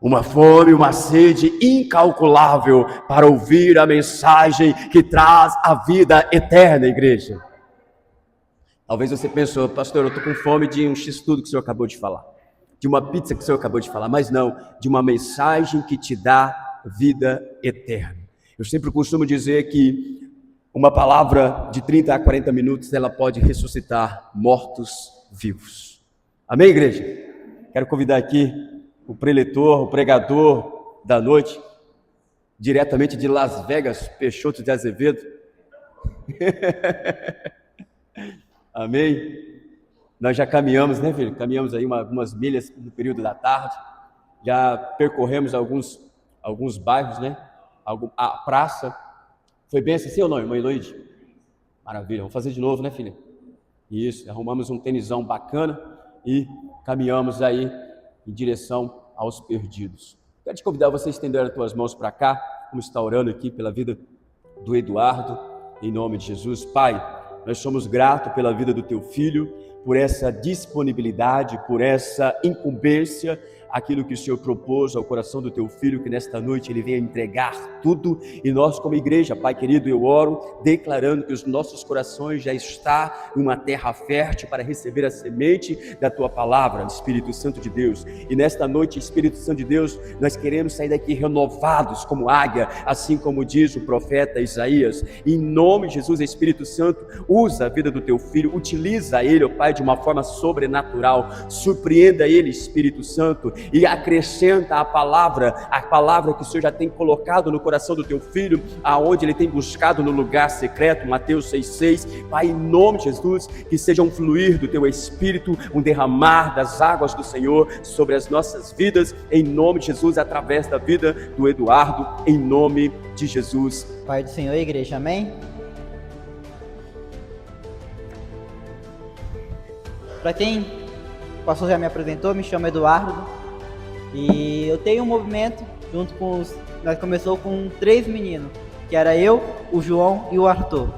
uma fome, uma sede incalculável para ouvir a mensagem que traz a vida eterna, igreja. Talvez você pensou, pastor, eu estou com fome de um x-tudo que o senhor acabou de falar, de uma pizza que o senhor acabou de falar, mas não, de uma mensagem que te dá vida eterna. Eu sempre costumo dizer que uma palavra de 30 a 40 minutos, ela pode ressuscitar mortos vivos. Amém, igreja? Quero convidar aqui o preletor, o pregador da noite, diretamente de Las Vegas, Peixoto de Azevedo. Amém? Nós já caminhamos, né, filho? Caminhamos aí algumas milhas no período da tarde, já percorremos alguns bairros, né? A praça. Foi bem assim ou não, irmã Eloide? Maravilha, vamos fazer de novo, né, filha? Isso, arrumamos um tenisão bacana e caminhamos aí em direção aos perdidos. Quero te convidar você a estender as tuas mãos para cá, vamos estar orando aqui pela vida do Eduardo, em nome de Jesus. Pai, nós somos gratos pela vida do teu filho, por essa disponibilidade, por essa incumbência, aquilo que o Senhor propôs ao coração do teu filho, que nesta noite ele venha entregar tudo, e nós como igreja, Pai querido, eu oro, declarando que os nossos corações já estão em uma terra fértil para receber a semente da tua palavra, Espírito Santo de Deus, e nesta noite, Espírito Santo de Deus, nós queremos sair daqui renovados como águia, assim como diz o profeta Isaías, em nome de Jesus, Espírito Santo, usa a vida do teu filho, utiliza ele, ó Pai, de uma forma sobrenatural, surpreenda ele, Espírito Santo, e acrescenta a palavra que o Senhor já tem colocado no coração do teu filho, aonde ele tem buscado no lugar secreto, Mateus 6,6, Pai, em nome de Jesus, que seja um fluir do teu Espírito, um derramar das águas do Senhor sobre as nossas vidas, em nome de Jesus, através da vida do Eduardo, em nome de Jesus. Pai do Senhor, igreja, amém? Para quem o pastor já me apresentou, me chamo Eduardo. E eu tenho um movimento junto com nós começou com 3 meninos, que era eu, o João e o Arthur.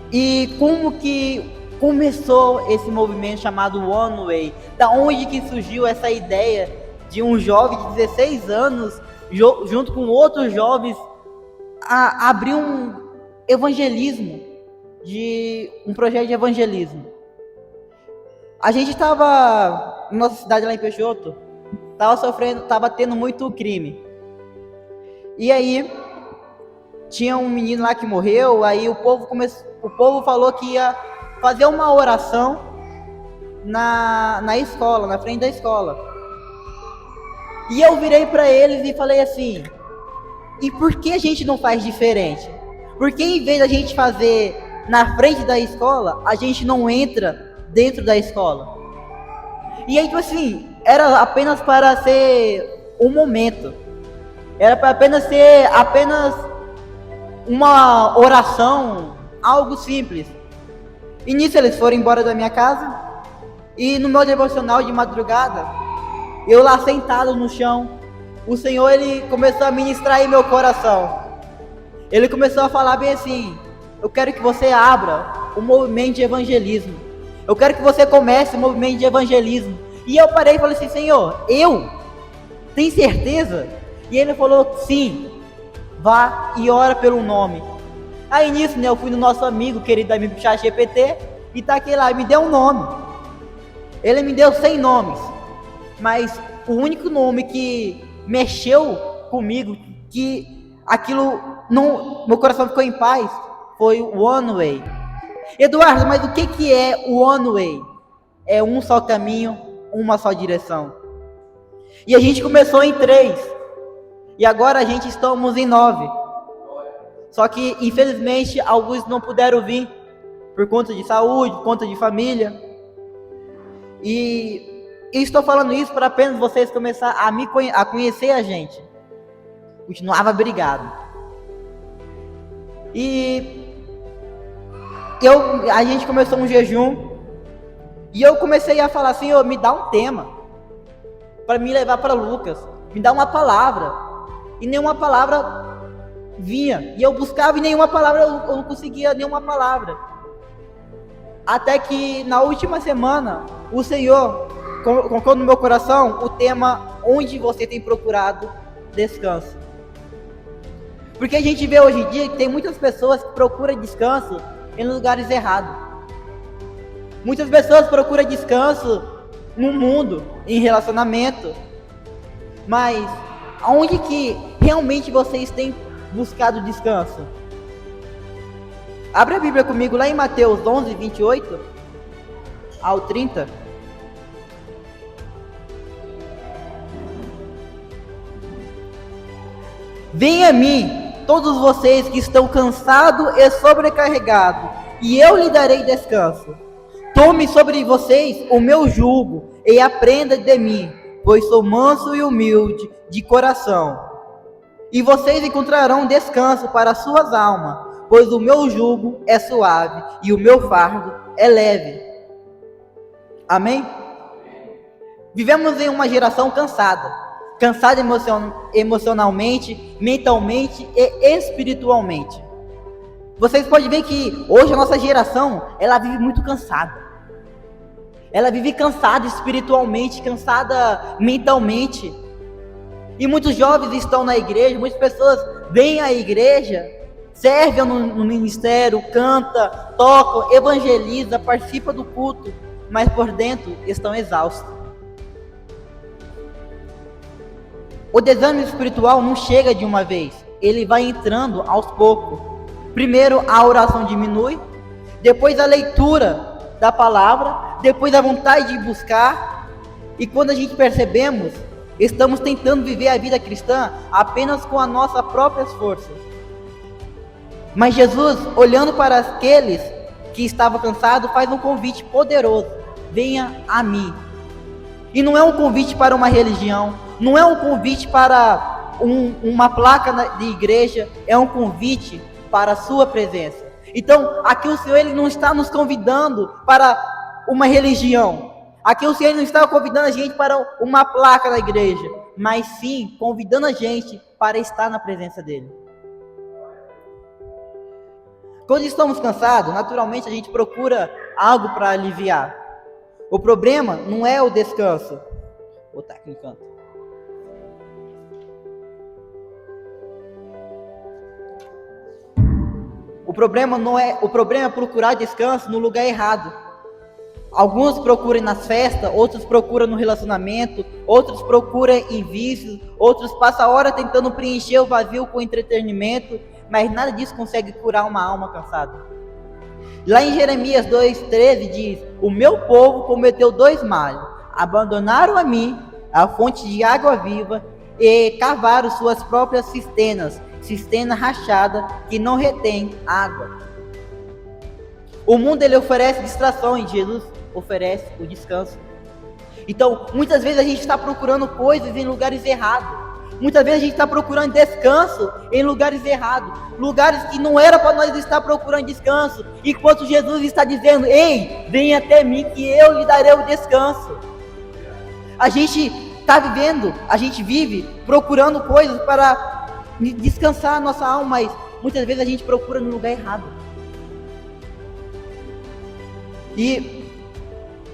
E como que começou esse movimento chamado One Way? Da onde que surgiu essa ideia de um jovem de 16 anos, junto com outros jovens, a abrir um evangelismo, um projeto de evangelismo? A gente estava, na nossa cidade lá em Peixoto, estava tendo muito crime. E aí, tinha um menino lá que morreu, aí o povo falou que ia fazer uma oração na escola, na frente da escola. E eu virei para eles e falei assim, e por que a gente não faz diferente? Por que em vez da gente fazer na frente da escola, a gente não entra dentro da escola? E aí, tipo assim, era apenas para ser um momento, era para apenas ser uma oração, algo simples. E nisso eles foram embora da minha casa, e no meu devocional de madrugada, eu lá sentado no chão, o Senhor, ele começou a ministrar em meu coração. Ele começou a falar bem assim, eu quero que você abra o movimento de evangelismo, eu quero que você comece o movimento de evangelismo. E eu parei e falei assim, Senhor, eu? Tem certeza? E ele falou, sim, vá e ora pelo nome. Aí nisso, né, eu fui no nosso amigo, querido amigo ChatGPT, e taquei lá, e me deu um nome. Ele me deu 100 nomes, mas o único nome que mexeu comigo, que aquilo, meu coração ficou em paz, foi o One Way. Eduardo, mas o que é o One Way? É um só caminho, uma só direção. E a gente começou em 3, e agora a gente estamos em 9. Só que infelizmente alguns não puderam vir por conta de saúde, por conta de família. E estou falando isso para apenas vocês começar a conhecer a gente. Continuava brigado. E a gente começou um jejum. E eu comecei a falar assim, me dá um tema para me levar para Lucas, me dá uma palavra. E nenhuma palavra vinha. E eu buscava e nenhuma palavra, eu não conseguia nenhuma palavra. Até que na última semana, o Senhor colocou no meu coração o tema onde você tem procurado descanso. Porque a gente vê hoje em dia que tem muitas pessoas que procuram descanso em lugares errados. Muitas pessoas procuram descanso no mundo, em relacionamento. Mas aonde que realmente vocês têm buscado descanso? Abre a Bíblia comigo lá em Mateus 11, 28 ao 30. Venha a mim, todos vocês que estão cansados e sobrecarregados, e eu lhe darei descanso. Tome sobre vocês o meu jugo e aprenda de mim, pois sou manso e humilde de coração. E vocês encontrarão descanso para suas almas, pois o meu jugo é suave e o meu fardo é leve. Amém? Vivemos em uma geração cansada emocionalmente, mentalmente e espiritualmente. Vocês podem ver que hoje a nossa geração, ela vive muito cansada. Ela vive cansada espiritualmente, cansada mentalmente. E muitos jovens estão na igreja, muitas pessoas vêm à igreja, servem no ministério, canta, tocam, evangeliza, participa do culto, mas por dentro estão exaustos. O desânimo espiritual não chega de uma vez, ele vai entrando aos poucos. Primeiro a oração diminui, depois a leitura da palavra, depois a vontade de buscar, e quando a gente percebemos, estamos tentando viver a vida cristã apenas com as nossas próprias forças. Mas Jesus, olhando para aqueles que estavam cansados, faz um convite poderoso: venha a mim. E não é um convite para uma religião, não é um convite para uma placa de igreja, é um convite para a sua presença. Então, aqui o Senhor, Ele não está nos convidando para uma religião. Aqui o Senhor, Ele não está convidando a gente para uma placa da igreja, mas sim convidando a gente para estar na presença dEle. Quando estamos cansados, naturalmente a gente procura algo para aliviar. O problema não é o descanso. Vou botar aqui no canto. O problema é procurar descanso no lugar errado. Alguns procuram nas festas, outros procuram no relacionamento, outros procuram em vícios, outros passam a hora tentando preencher o vazio com entretenimento, mas nada disso consegue curar uma alma cansada. Lá em Jeremias 2,13 diz: o meu povo cometeu 2 males, abandonaram a mim, a fonte de água viva, e cavaram suas próprias cisterna rachada que não retém água. O mundo, ele oferece distração, e Jesus oferece o descanso. Então, muitas vezes a gente está procurando coisas em lugares errados. Muitas vezes a gente está procurando descanso em lugares errados. Lugares que não era para nós estar procurando descanso. Enquanto Jesus está dizendo: ei, vem até mim que eu lhe darei o descanso. A gente está vivendo, a gente vive procurando coisas para descansar a nossa alma, mas muitas vezes a gente procura no lugar errado. E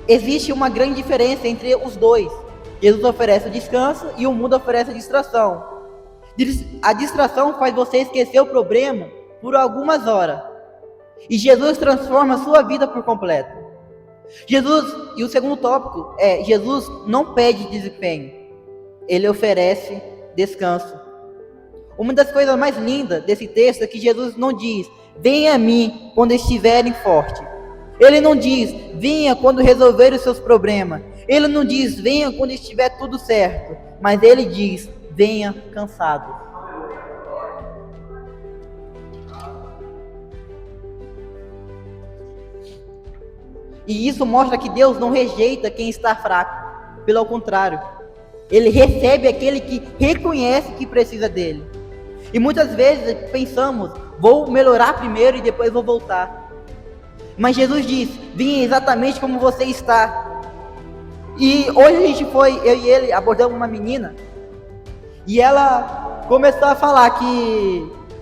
existe uma grande diferença entre os dois. Jesus oferece o descanso e o mundo oferece a distração. A distração faz você esquecer o problema por algumas horas, e Jesus transforma a sua vida por completo. E o segundo tópico é: Jesus não pede desempenho, Ele oferece descanso. Uma das coisas mais lindas desse texto é que Jesus não diz: venha a mim quando estiverem fortes. Ele não diz: venha quando resolver os seus problemas. Ele não diz: venha quando estiver tudo certo. Mas Ele diz: venha cansado. E isso mostra que Deus não rejeita quem está fraco. Pelo contrário, Ele recebe aquele que reconhece que precisa dele. E muitas vezes pensamos: vou melhorar primeiro e depois vou voltar. Mas Jesus diz: venha exatamente como você está. E hoje a gente foi, eu e ele, abordamos uma menina, e ela começou a falar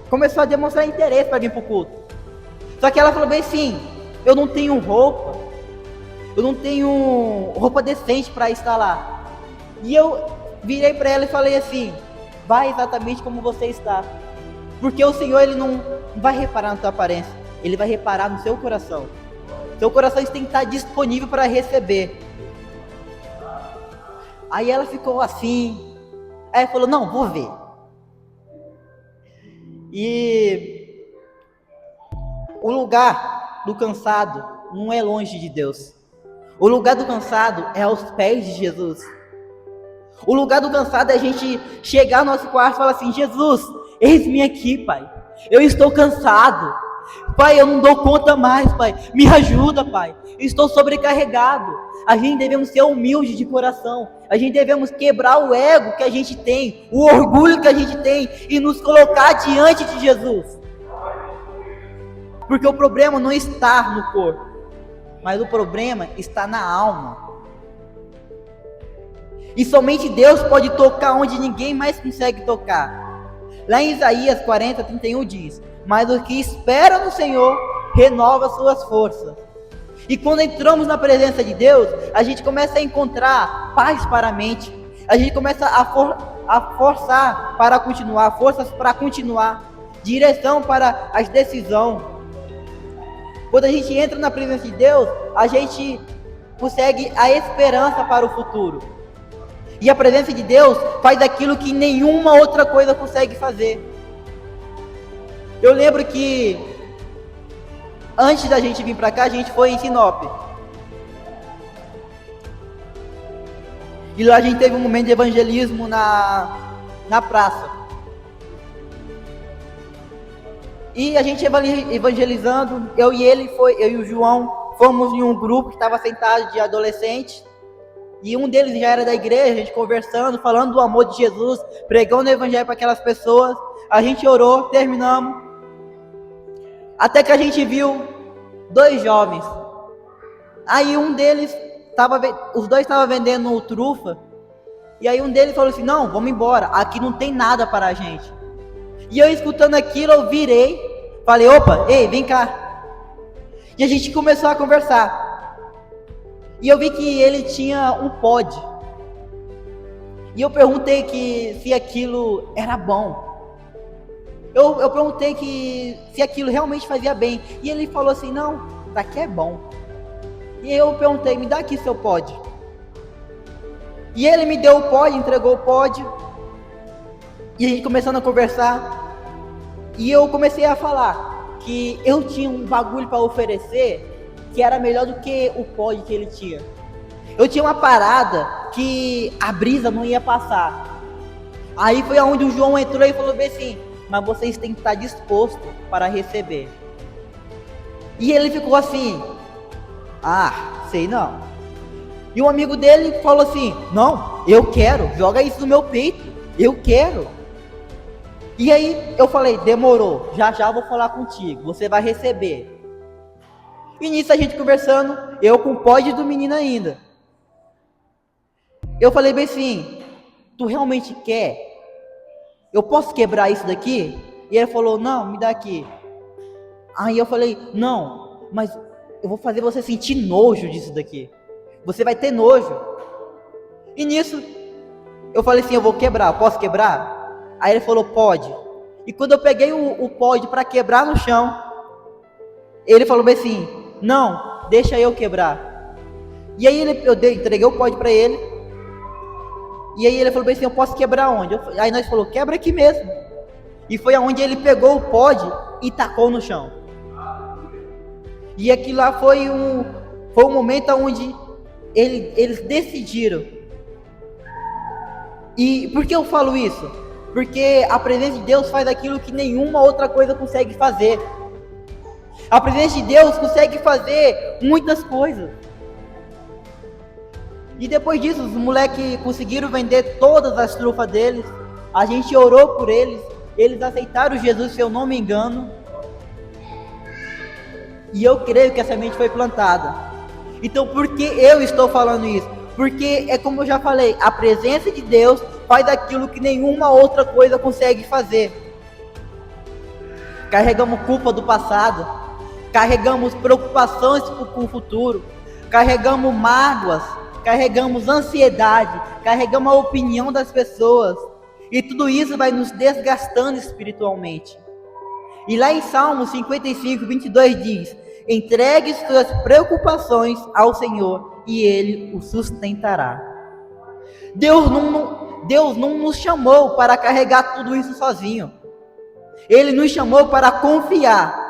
começou a demonstrar interesse para vir para o culto. Só que ela falou bem assim: eu não tenho roupa decente para estar lá. E eu virei para ela e falei assim: vai exatamente como você está, porque o Senhor, Ele não vai reparar na tua aparência, Ele vai reparar no seu coração. Seu coração tem que estar disponível para receber. Aí ela ficou assim, aí ela falou: não, vou ver. E o lugar do cansado não é longe de Deus. O lugar do cansado é aos pés de Jesus. O lugar do cansado é a gente chegar no nosso quarto e falar assim: Jesus, eis-me aqui, Pai. Eu estou cansado. Pai, eu não dou conta mais, Pai. Me ajuda, Pai. Eu estou sobrecarregado. A gente devemos ser humilde de coração. A gente devemos quebrar o ego que a gente tem, o orgulho que a gente tem e nos colocar diante de Jesus. Porque o problema não está no corpo, mas o problema está na alma. E somente Deus pode tocar onde ninguém mais consegue tocar. Lá em Isaías 40:31 diz: mas o que espera no Senhor renova suas forças. E quando entramos na presença de Deus, a gente começa a encontrar paz para a mente. A gente começa a forçar para continuar, forças para continuar, direção para as decisões. Quando a gente entra na presença de Deus, a gente consegue a esperança para o futuro. E a presença de Deus faz aquilo que nenhuma outra coisa consegue fazer. Eu lembro que antes da gente vir para cá, a gente foi em Sinop. E lá a gente teve um momento de evangelismo na praça. E a gente evangelizando, eu e o João, fomos em um grupo que estava sentado de adolescentes. E um deles já era da igreja, a gente conversando, falando do amor de Jesus, pregando o evangelho para aquelas pessoas. A gente orou, terminamos. Até que a gente viu 2 jovens. Aí um deles, os dois estavam vendendo trufa. E aí um deles falou assim: não, vamos embora, aqui não tem nada para a gente. E eu escutando aquilo, eu virei, falei: opa, ei, vem cá. E a gente começou a conversar. E eu vi que ele tinha um pod. E eu perguntei se aquilo era bom. Eu perguntei se aquilo realmente fazia bem. E ele falou assim: não, daqui é bom. E eu perguntei: me dá aqui seu pod. E ele me deu o pod, entregou o pod. E a gente começando a conversar. E eu comecei a falar que eu tinha um bagulho para oferecer que era melhor do que o pod que ele tinha. Eu tinha uma parada que a brisa não ia passar. Aí foi aonde o João entrou e falou bem assim: mas vocês têm que estar dispostos para receber. E ele ficou assim: ah, sei não. E um amigo dele falou assim: não, eu quero, joga isso no meu peito, eu quero. E aí eu falei: demorou, já já vou falar contigo, você vai receber. E nisso a gente conversando, eu com o pod do menino ainda. Eu falei bem assim: tu realmente quer? Eu posso quebrar isso daqui? E ele falou: não, me dá aqui. Aí eu falei: não, mas eu vou fazer você sentir nojo disso daqui. Você vai ter nojo. E nisso, eu falei assim: eu vou quebrar, posso quebrar? Aí ele falou: pode. E quando eu peguei o pod para quebrar no chão, ele falou bem assim: não, deixa eu quebrar. E aí eu entreguei o pod para ele. E aí ele falou bem assim: eu posso quebrar onde? Aí nós falou: quebra aqui mesmo. E foi aonde ele pegou o pod e tacou no chão. E aquilo lá foi um momento onde eles decidiram. E por que eu falo isso? Porque a presença de Deus faz aquilo que nenhuma outra coisa consegue fazer. A presença de Deus consegue fazer muitas coisas. E depois disso, os moleques conseguiram vender todas as trufas deles. A gente orou por eles. Eles aceitaram Jesus, se eu não me engano. E eu creio que a semente foi plantada. Então por que eu estou falando isso? Porque é como eu já falei, a presença de Deus faz aquilo que nenhuma outra coisa consegue fazer. Carregamos culpa do passado, carregamos preocupações com o futuro, carregamos mágoas, carregamos ansiedade, carregamos a opinião das pessoas, e tudo isso vai nos desgastando espiritualmente. E lá em Salmos 55, 22 diz: entregue suas preocupações ao Senhor e Ele o sustentará. Deus não nos chamou para carregar tudo isso sozinho. Ele nos chamou para confiar.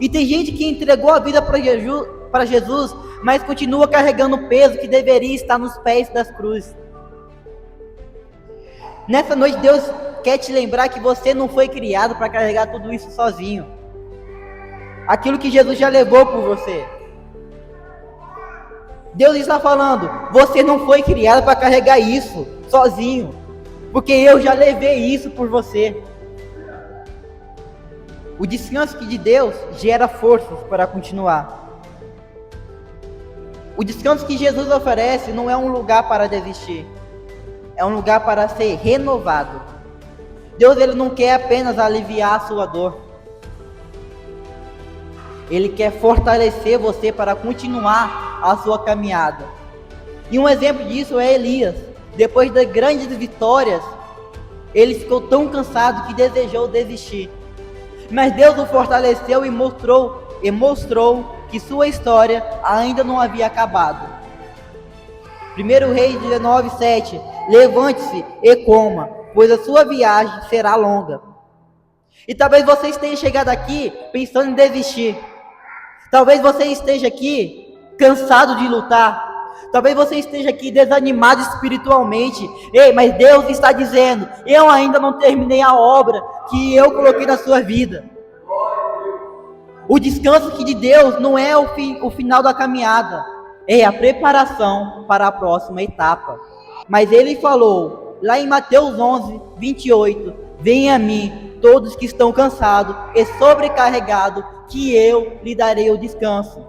E tem gente que entregou a vida para Jesus, mas continua carregando o peso que deveria estar nos pés das cruzes. Nessa noite, Deus quer te lembrar que você não foi criado para carregar tudo isso sozinho. Aquilo que Jesus já levou por você. Deus está falando, você não foi criado para carregar isso sozinho, porque eu já levei isso por você. O descanso de Deus gera forças para continuar. O descanso que Jesus oferece não é um lugar para desistir, é um lugar para ser renovado. Deus, ele não quer apenas aliviar a sua dor, Ele quer fortalecer você para continuar a sua caminhada. E um exemplo disso é Elias. Depois das grandes vitórias, ele ficou tão cansado que desejou desistir. Mas Deus o fortaleceu e mostrou que sua história ainda não havia acabado. 1 Reis 19:7. Levante-se e coma, pois a sua viagem será longa. E talvez você esteja chegado aqui pensando em desistir. Talvez você esteja aqui cansado de lutar. Talvez você esteja aqui desanimado espiritualmente. Ei, mas Deus está dizendo: eu ainda não terminei a obra que eu coloquei na sua vida. O descanso aqui de Deus não é o final da caminhada, é a preparação para a próxima etapa. Mas Ele falou, lá em Mateus 11:28, venha a mim todos que estão cansados e sobrecarregados, que eu lhe darei o descanso.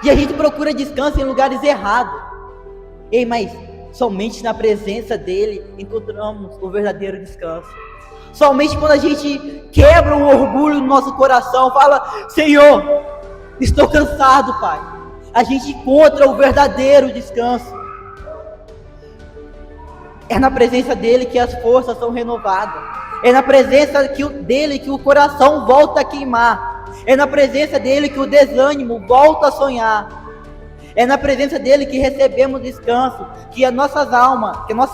E a gente procura descanso em lugares errados. Ei, mas somente na presença dele encontramos o verdadeiro descanso. Somente quando a gente quebra o orgulho no nosso coração, fala: Senhor, estou cansado, Pai, a gente encontra o verdadeiro descanso. É na presença dele que as forças são renovadas. É na presença dele que o coração volta a queimar. É na presença dele que o desânimo volta a sonhar. É na presença dele que recebemos descanso, que a nossa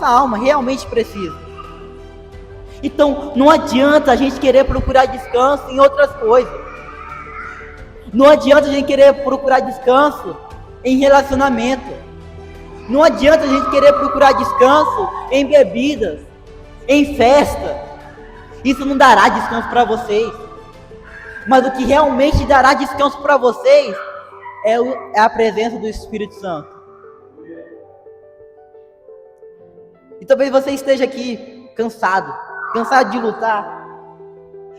alma realmente precisa. Então, não adianta a gente querer procurar descanso em outras coisas. Não adianta a gente querer procurar descanso em relacionamento. Não adianta a gente querer procurar descanso em bebidas, em festa. Isso não dará descanso para vocês. Mas o que realmente dará descanso para vocês é a presença do Espírito Santo. E talvez você esteja aqui cansado de lutar,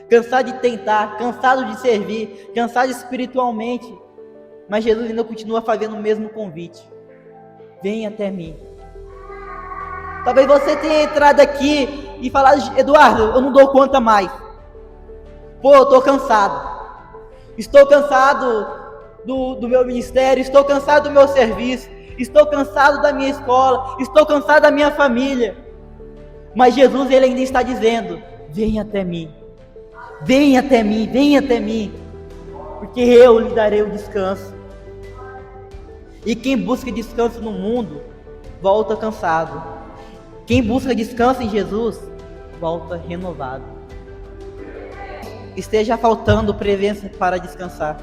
cansado de tentar, cansado de servir, cansado espiritualmente. Mas Jesus ainda continua fazendo o mesmo convite: venha até mim. Talvez você tenha entrado aqui e falado: Eduardo, eu não dou conta mais. Pô, eu estou cansado. Estou cansado do meu ministério, estou cansado do meu serviço, estou cansado da minha escola, estou cansado da minha família. Mas Jesus, ele ainda está dizendo: venha até mim. Venha até mim, venha até mim, porque eu lhe darei o descanso. E quem busca descanso no mundo, volta cansado. Quem busca descanso em Jesus, volta renovado. Esteja faltando presença para descansar.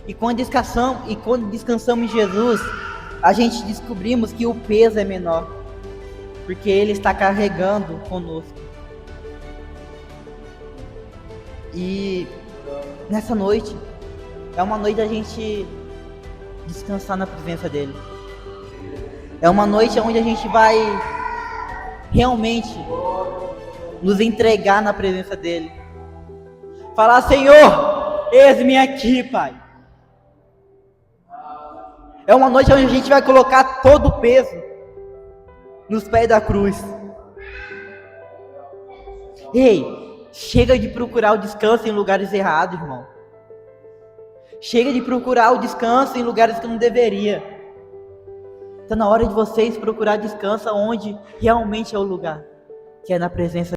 E quando descansamos em Jesus, a gente descobrimos que o peso é menor, porque Ele está carregando conosco. E nessa noite, é uma noite da gente descansar na presença dEle. É uma noite onde a gente vai realmente nos entregar na presença dEle. Falar: Senhor, eis-me aqui, Pai. É uma noite onde a gente vai colocar todo o peso nos pés da cruz. Ei, chega de procurar o descanso em lugares errados, irmão. Chega de procurar o descanso em lugares que não deveria. Está na hora de vocês procurar descanso onde realmente é o lugar, que é na presença